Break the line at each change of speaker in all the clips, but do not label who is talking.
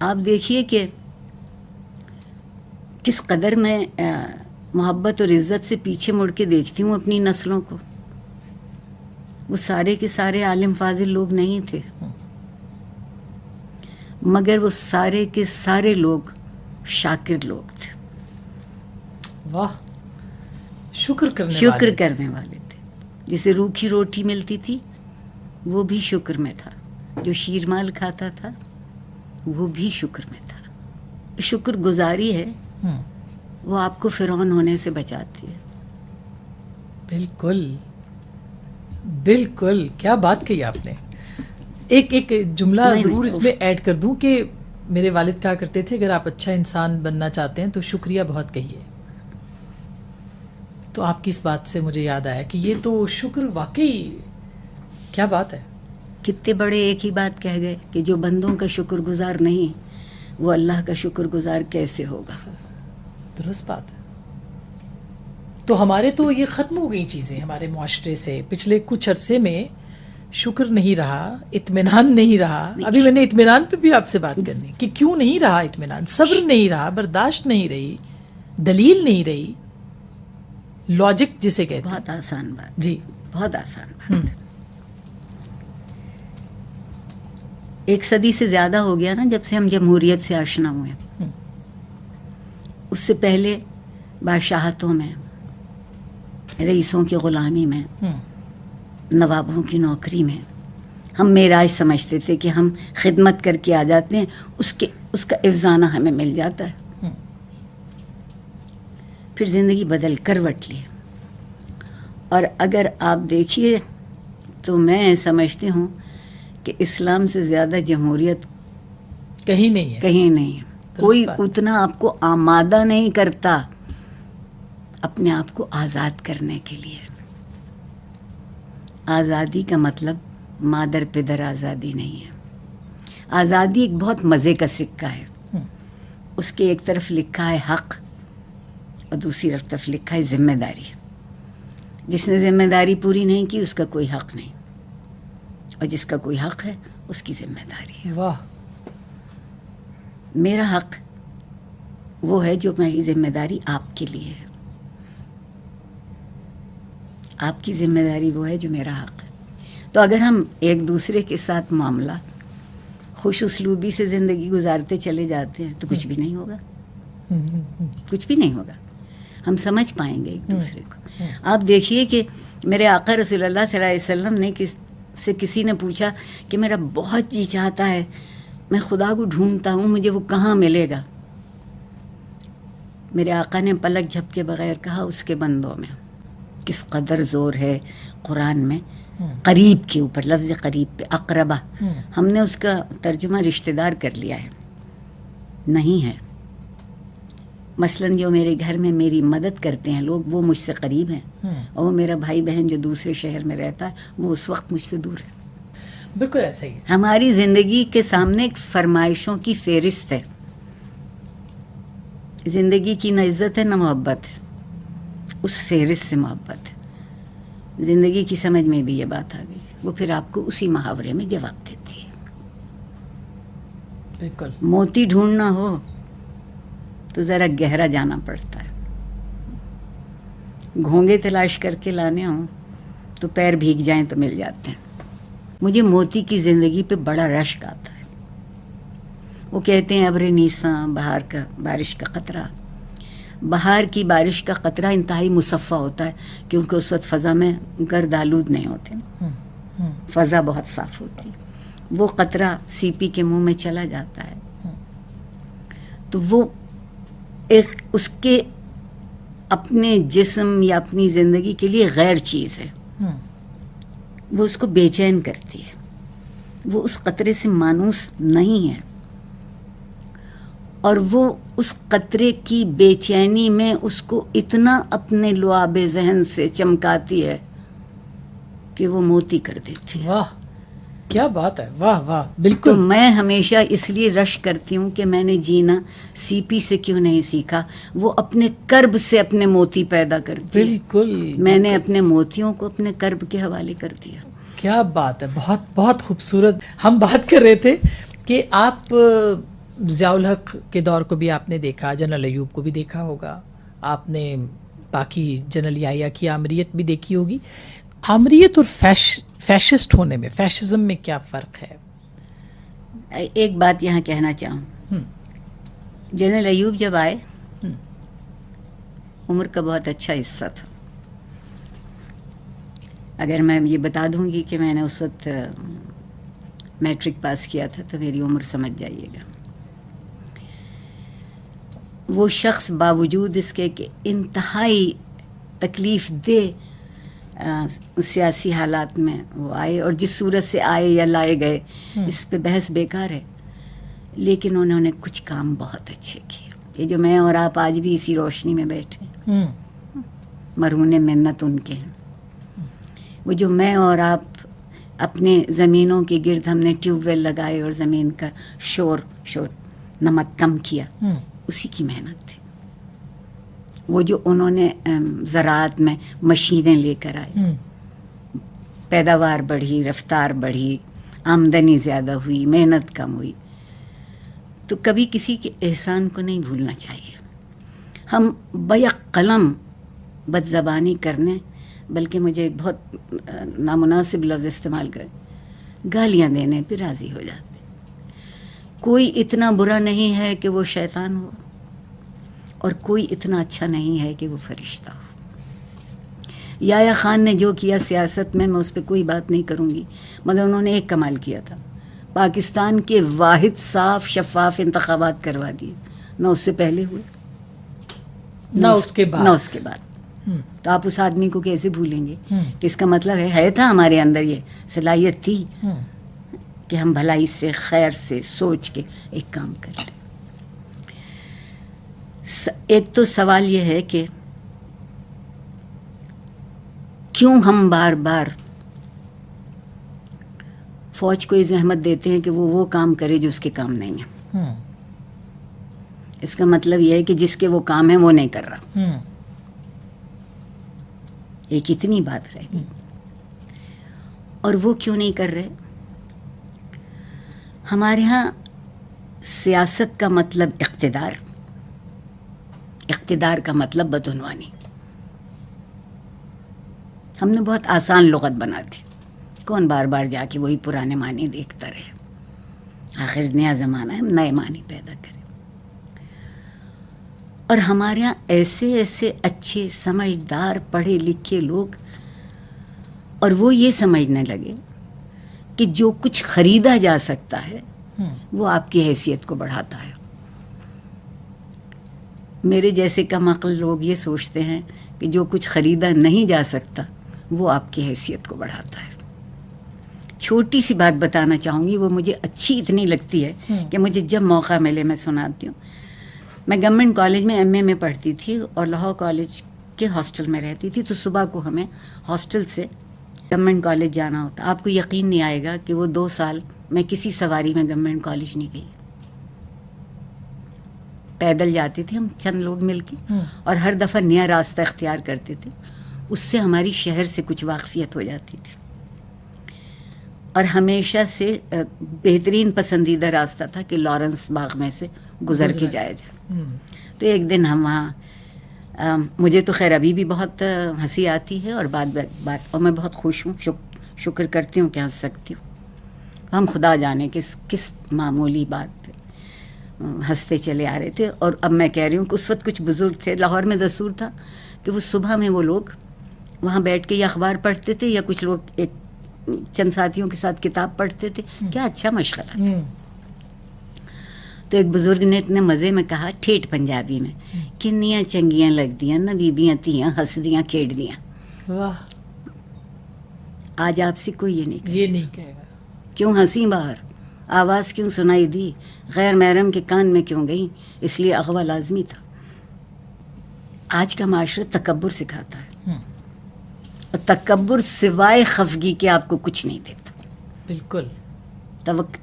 آپ دیکھیے کہ کس قدر میں محبت اور عزت سے پیچھے مڑ کے دیکھتی ہوں اپنی نسلوں کو. وہ سارے کے سارے عالم فاضل لوگ نہیں تھے، مگر وہ سارے کے سارے لوگ شاکر لوگ تھے.
واہ، شکر کرنے
والے تھے. جسے روکھی روٹی ملتی تھی وہ بھی شکر میں تھا، جو شیرمال کھاتا تھا وہ بھی شکر میں تھا. شکر گزاری ہے وہ آپ کو فرعون ہونے سے بچاتی ہے.
بالکل بالکل، کیا بات کہی آپ نے. ایک جملہ ضرور اس میں ایڈ کر دوں کہ میرے والد کہا کرتے تھے اگر آپ اچھا انسان بننا چاہتے ہیں تو شکریہ بہت کہیے. تو آپ کی اس بات سے مجھے یاد آیا کہ یہ تو شکر واقعی کیا بات ہے.
کتنے بڑے ایک ہی بات کہہ گئے کہ جو بندوں کا شکر گزار نہیں وہ اللہ کا شکر گزار کیسے ہوگا.
درست بات ہے. تو ہمارے تو یہ ختم ہو گئی چیزیں ہمارے معاشرے سے. پچھلے کچھ عرصے میں شکر نہیں رہا، اطمینان نہیں رہا. ابھی میں نے اطمینان پہ بھی آپ سے بات کرنی کہ کیوں نہیں رہا اطمینان. صبر نہیں رہا، برداشت نہیں رہی، دلیل نہیں رہی، لاجک جسے کہتے ہیں.
بہت آسان بات.
جی
بہت آسان بات. ایک صدی سے زیادہ ہو گیا نا جب سے ہم جمہوریت سے آشنا ہوئے. اس سے پہلے بادشاہتوں میں، رئیسوں کی غلامی میں، نوابوں کی نوکری میں ہم معراج سمجھتے تھے کہ ہم خدمت کر کے آ جاتے ہیں، اس کا افزانہ ہمیں مل جاتا ہے. پھر زندگی بدل کروٹ لی. اور اگر آپ دیکھیے تو میں سمجھتی ہوں کہ اسلام سے زیادہ جمہوریت
کہیں نہیں ہے.
کہیں نہیں ہے. کوئی اتنا آپ کو آمادہ نہیں کرتا اپنے آپ کو آزاد کرنے کے لیے. آزادی کا مطلب مادر پدر آزادی نہیں ہے. آزادی ایک بہت مزے کا سکہ ہے. اس کے ایک طرف لکھا ہے حق اور دوسری طرف لکھا ہے ذمہ داری. جس نے ذمہ داری پوری نہیں کی اس کا کوئی حق نہیں، اور جس کا کوئی حق ہے اس کی ذمہ داری ہے.
واہ.
میرا حق وہ ہے جو میری ذمہ داری آپ کے لیے ہے. آپ کی ذمہ داری وہ ہے جو میرا حق ہے. تو اگر ہم ایک دوسرے کے ساتھ معاملہ خوش اسلوبی سے زندگی گزارتے چلے جاتے ہیں تو کچھ بھی نہیں ہوگا. کچھ بھی نہیں ہوگا. ہم سمجھ پائیں گے ایک دوسرے کو. آپ دیکھیے کہ میرے آقا رسول اللہ صلی اللہ علیہ وسلم نے کسی نے پوچھا کہ میرا بہت جی چاہتا ہے، میں خدا کو ڈھونڈتا ہوں، مجھے وہ کہاں ملے گا. میرے آقا نے پلک جھپکے بغیر کہا اس کے بندوں میں. کس قدر زور ہے قرآن میں قریب کے اوپر، لفظ قریب پہ، اقربہ. ہم نے اس کا ترجمہ رشتہ دار کر لیا ہے، نہیں ہے. مثلاً جو میرے گھر میں میری مدد کرتے ہیں لوگ وہ مجھ سے قریب ہیں، اور وہ میرا بھائی بہن جو دوسرے شہر میں رہتا ہے وہ اس وقت مجھ سے دور ہے.
بالکل ایسا ہی.
ہماری زندگی کے سامنے ایک فرمائشوں کی فہرست ہے. زندگی کی نہ عزت ہے نہ محبت ہے، اس فہرست سے محبت ہے. زندگی کی سمجھ میں بھی یہ بات آ گئی، وہ پھر آپ کو اسی محاورے میں جواب دیتی ہے.
بالکل.
موتی ڈھونڈنا ہو تو ذرا گہرا جانا پڑتا ہے. گھونگے تلاش کر کے لانے ہوں تو پیر بھیگ جائیں تو مل جاتے ہیں. مجھے موتی کی زندگی پہ بڑا رشک آتا ہے. وہ کہتے ہیں ابر نیساں بارش کا قطرہ. بہار کی بارش کا قطرہ انتہائی مصفہ ہوتا ہے کیونکہ اس وقت فضا میں گرد آلود نہیں ہوتے، فضا بہت صاف ہوتی. وہ قطرہ سی پی کے منہ میں چلا جاتا ہے تو وہ ایک اس کے اپنے جسم یا اپنی زندگی کے لیے غیر چیز ہے. وہ اس کو بے چین کرتی ہے. وہ اس قطرے سے مانوس نہیں ہے، اور وہ اس قطرے کی بے چینی میں اس کو اتنا اپنے لعاب ذہن سے چمکاتی ہے کہ وہ موتی کر دیتی ہے.
واہ کیا بات ہے. واہ واہ. بالکل.
تو میں ہمیشہ اس لیے رش کرتی ہوں کہ میں نے جینا سی پی سے کیوں نہیں سیکھا. وہ اپنے کرب سے اپنے موتی پیدا کرتی ہے.
بالکل.
میں نے اپنے موتیوں کو اپنے کرب کے حوالے کر دیا.
کیا بات ہے. بہت بہت خوبصورت. ہم بات کر رہے تھے کہ آپ ضیاء الحق کے دور کو بھی آپ نے دیکھا, جنرل ایوب کو بھی دیکھا ہوگا, آپ نے باقی جنرل یحییٰ کی آمریت بھی دیکھی ہوگی. آمریت اور فیشسٹ ہونے میں, فیشزم میں کیا فرق ہے؟
ایک بات یہاں کہنا چاہوں, جنرل ایوب جب آئے عمر کا بہت اچھا حصہ تھا. اگر میں یہ بتا دوں گی کہ میں نے اس وقت میٹرک پاس کیا تھا تو میری عمر سمجھ جائیے گا. وہ شخص باوجود اس کے کہ انتہائی تکلیف دہ سیاسی حالات میں وہ آئے, اور جس صورت سے آئے یا لائے گئے اس پہ بحث بیکار ہے, لیکن انہوں نے کچھ کام بہت اچھے کیے. یہ جو میں اور آپ آج بھی اسی روشنی میں بیٹھے ہیں, مرہون منت ان کے ہیں. وہ جو میں اور آپ اپنے زمینوں کے گرد ہم نے ٹیوب ویل لگائے اور زمین کا شور نمک کم کیا, اسی کی محنت تھی. وہ جو انہوں نے زراعت میں مشینیں لے کر آئے, پیداوار بڑھی, رفتار بڑھی, آمدنی زیادہ ہوئی, محنت کم ہوئی. تو کبھی کسی کے احسان کو نہیں بھولنا چاہیے. ہم بیک قلم بد زبانی کرنے, بلکہ مجھے ایک بہت نامناسب لفظ استعمال کریں, گالیاں دینے پہ راضی ہو جاتے. کوئی اتنا برا نہیں ہے کہ وہ شیطان ہو, اور کوئی اتنا اچھا نہیں ہے کہ وہ فرشتہ ہو. یحییٰ خان نے جو کیا سیاست میں اس پہ کوئی بات نہیں کروں گی, مگر انہوں نے ایک کمال کیا تھا, پاکستان کے واحد صاف شفاف انتخابات کروا دیے. نہ اس سے پہلے ہوئے
نہ اس کے بعد.
تو آپ اس آدمی کو کیسے بھولیں گے کہ اس کا مطلب ہے تھا ہمارے اندر یہ صلاحیت تھی کہ ہم بھلائی سے, خیر سے سوچ کے ایک کام کریں. ایک تو سوال یہ ہے کہ کیوں ہم بار بار فوج کو یہ زحمت دیتے ہیں کہ وہ کام کرے جو اس کے کام نہیں ہے. اس کا مطلب یہ ہے کہ جس کے وہ کام ہے وہ نہیں کر رہا. ایک اتنی بات رہ گئی. اور وہ کیوں نہیں کر رہے؟ ہمارے ہاں سیاست کا مطلب اقتدار, اقتدار کا مطلب بدعنوانی. ہم نے بہت آسان لغت بنا دی. کون بار بار جا کے وہی پرانے معنی دیکھتا رہے؟ آخر نیا زمانہ ہے, ہم نئے معنی پیدا کریں. اور ہمارے یہاں ایسے ایسے اچھے سمجھدار پڑھے لکھے لوگ, اور وہ یہ سمجھنے لگے کہ جو کچھ خریدا جا سکتا ہے وہ آپ کی حیثیت کو بڑھاتا ہے. میرے جیسے کم عقل لوگ یہ سوچتے ہیں کہ جو کچھ خریدا نہیں جا سکتا وہ آپ کی حیثیت کو بڑھاتا ہے. چھوٹی سی بات بتانا چاہوں گی, وہ مجھے اچھی اتنی لگتی ہے کہ مجھے جب موقع ملے میں سناتی ہوں. میں گورنمنٹ کالج میں ایم اے میں پڑھتی تھی اور لاہور کالج کے ہاسٹل میں رہتی تھی, تو صبح کو ہمیں ہاسٹل سے گورنمنٹ کالج جانا ہوتا. آپ کو یقین نہیں آئے گا کہ وہ 2 سال میں کسی سواری میں گورنمنٹ کالج نہیں گئی. پیدل جاتے تھے ہم چند لوگ مل کے, اور ہر دفعہ نیا راستہ اختیار کرتے تھے. اس سے ہماری شہر سے کچھ واقفیت ہو جاتی تھی, اور ہمیشہ سے بہترین پسندیدہ راستہ تھا کہ لارنس باغ میں سے گزر کے جایا جائے. تو ایک دن ہم وہاں, مجھے تو خیر ابھی بھی بہت ہنسی آتی ہے اور بات اور میں بہت خوش ہوں, شکر کرتی ہوں کہ ہنس سکتی ہوں. ہم خدا جانے کس معمولی بات پہ ہنستے چلے آ رہے تھے. اور اب میں کہہ رہی ہوں کہ اس وقت کچھ بزرگ تھے, لاہور میں دستور تھا کہ وہ صبح میں وہ لوگ وہاں بیٹھ کے یا اخبار پڑھتے تھے یا کچھ لوگ ایک چند ساتھیوں کے ساتھ کتاب پڑھتے تھے. کیا اچھا مشغلہ تھا. تو ایک بزرگ نے اتنے مزے میں کہا ٹھیٹھ پنجابی میں, کنیاں چنگیاں لگ دیاں نہ بیبیاں تھیاں ہس دیاں کھیڑ دیاں.
واہ.
آج آپ سے کوئی یہ
نہیں کہے گا.
کیوں ہنسی باہر, آواز کیوں سنائی دی, غیر محرم کے کان میں کیوں گئی, اس لیے اغوا لازمی تھا. آج کا معاشرہ تکبر سکھاتا ہے, اور تکبر سوائے خفگی کے آپ کو کچھ نہیں دیتا.
بالکل.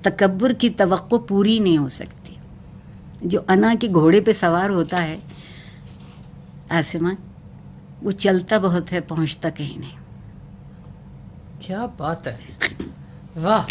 تکبر کی توقع پوری نہیں ہو سکتی. جو انا کے گھوڑے پہ سوار ہوتا ہے آسمان, وہ چلتا بہت ہے پہنچتا کہیں نہیں.
کیا بات ہے, واہ.